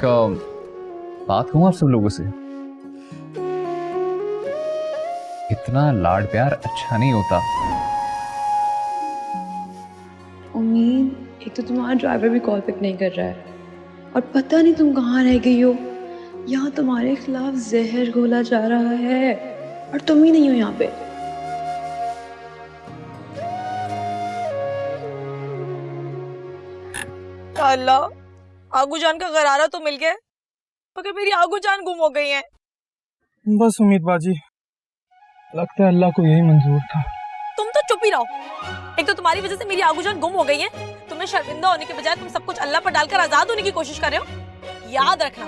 बात कहूँ आप सब लोगों से, इतना लाड प्यार अच्छा नहीं होता। उम्मीद, एक तो तुम्हारा ड्राइवर भी कॉल पिक नहीं कर रहा है और पता नहीं तुम कहाँ रह गई हो। यहाँ तुम्हारे खिलाफ जहर घोला जा रहा है और तुम ही नहीं हो यहाँ पे। अल्लाह, आगू जान का गरारा तो मिल गया, मगर मेरी आगू जान गुम हो गई है। बस उम्मीद बाजी, लगता है अल्लाह को यही मंजूर था। तुम तो चुप ही रहो। एक तो तुम्हारी वजह से मेरी आगू जान गुम हो गई है। तुम्हें शर्मिंदा होने के बजाय तुम सब कुछ अल्लाह पर डालकर आजाद होने की कोशिश कर रहे हो। याद रखना,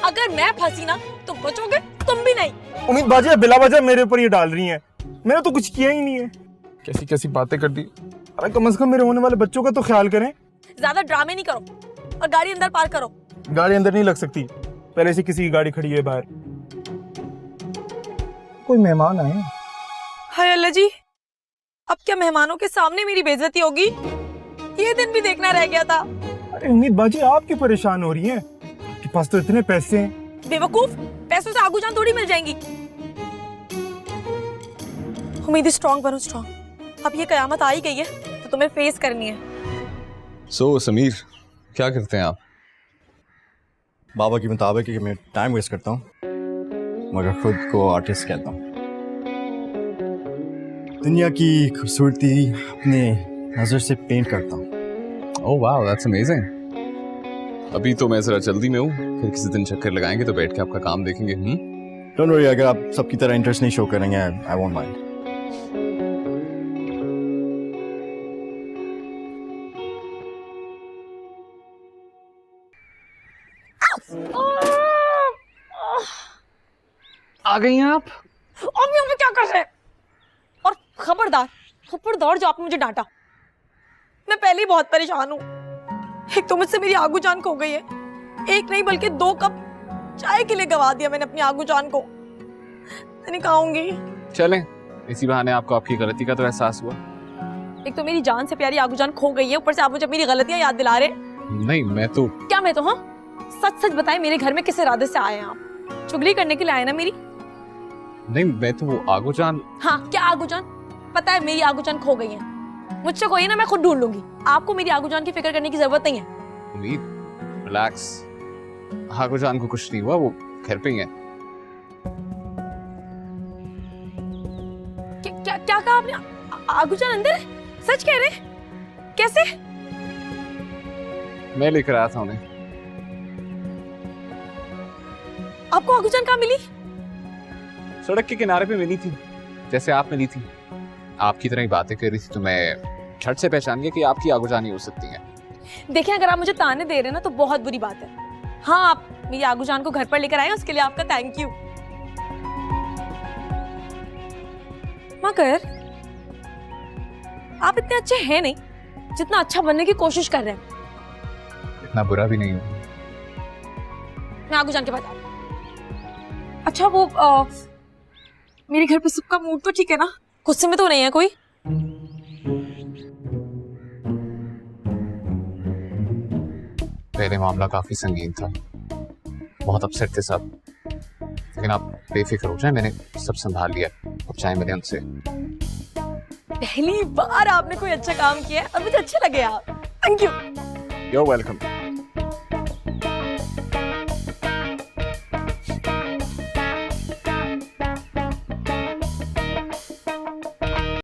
अगर मैं फंसी ना तो बचोगे तुम भी नहीं। उम्मीद बाजी आप बिला वजह मेरे ऊपर ये डाल रही हैं। मैंने तो कुछ किया ही नहीं है। कैसी कैसी बातें कर दी। अरे कम से कम मेरे होने वाले बच्चों का तो ख्याल करें। ज्यादा ड्रामे नहीं करो और गाड़ी अंदर पार्क करो। गाड़ी अंदर नहीं लग सकती, पहले से किसी की गाड़ी खड़ी है बाहर। कोई मेहमान आए हैं। हाय अल्लाह जी, अब क्या मेहमानों के सामने मेरी बेइज्जती होगी? ये दिन भी देखना रह गया था। अरे उम्मीद बाजी आप क्यों परेशान हो रही हैं? आपके पास तो इतने पैसे हैं। बेवकूफ, पैसों से आगू जान थोड़ी मिल जाएंगी। उम्मीद स्ट्रॉन्ग बनो, स्ट्रॉन्ग। अब ये कयामत आ ही गई है तो तुम्हें फेस करनी है। सो समीर, क्या करते हैं आप? बाबा के मुताबिक कि मैं टाइम वेस्ट करता हूँ, मगर खुद को आर्टिस्ट कहता हूँ। दुनिया की खूबसूरती अपने नजर से पेंट करता हूँ। Oh wow, that's amazing. अभी तो मैं जरा जल्दी में हूँ, फिर किसी दिन चक्कर लगाएंगे तो बैठ के आपका काम देखेंगे। डोंट वरी, अगर आप सबकी तरह इंटरेस्ट नहीं शो करेंगे, आई वोंट माइंड। आ गई हैं आप? अब यहाँ पे क्या कर रहे हैं? और खबरदार जो आपने मुझे डांटा। मैं पहले ही बहुत परेशान हूँ। एक तो मुझसे मेरी आगू जान खो गई है, एक नहीं बल्कि 2 कप चाय के लिए गवा दिया मैंने अपनी आगू जान को। मैं नहीं खाऊंगी। चलें, इसी बहाने आपको आपकी गलती का तो एहसास हुआ। एक तो मेरी जान से प्यारी आगू जान खो गई है, ऊपर से आप मुझे मेरी गलतियां याद दिला रहे। नहीं, मैं तो क्या मैं तो? हाँ, सच बताएं, मेरे घर में किस इरादे से आए हैं आप? चुगली करने के लिए आए ना मेरी? नहीं, मैं तो वो आगू जान। हाँ, क्या आगू जान? पता है मेरी आगू जान खो गई है। मुझसे कोई ना, मैं खुद ढूंढ लूंगी। आपको मेरी आगू जान की फिक्र करने की जरूरत नहीं है। उम्मीद, रिलैक्स। आगू जान को कुछ नहीं हुआ, वो घर पे ही है। क्या कहा आपने? आगू जान अंदर है? सच कह रहे? कैसे? मैं लेकर आया था उन्हें। आपको आगू जान कहाँ मिली? सड़क के किनारे पे मिली थी, जैसे आप मिली थी। आपकी तरह ही बातें कर रही थी तो मैं झट से पहचान गया कि आपकी आगू जानी हो सकती है। देखिए, अगर आप मुझे ताने दे रहे हैं ना तो बहुत बुरी बात है। हाँ, आप मेरी आगू जान को घर पर लेकर आए, उसके लिए आपका थैंक यू। मगर आप इतने अच्छे हैं नहीं जितना अच्छा बनने की कोशिश कर रहे हैं। इतना बुरा भी नहीं हूँ। मैं आगू जान के पास आ रही हूं। अच्छा, वो मेरे घर पे सबका मूड तो ठीक है ना? गुस्से में तो नहीं है कोई? पहले मामला काफी संगीन था, बहुत अपसेट थे सब, लेकिन आप बेफिक्र हो जाए, मैंने सब संभाल लिया। अब चाहे मैंने उनसे। पहली बार आपने कोई अच्छा काम किया है और मुझे अच्छे लगे आप। Thank you. You're welcome.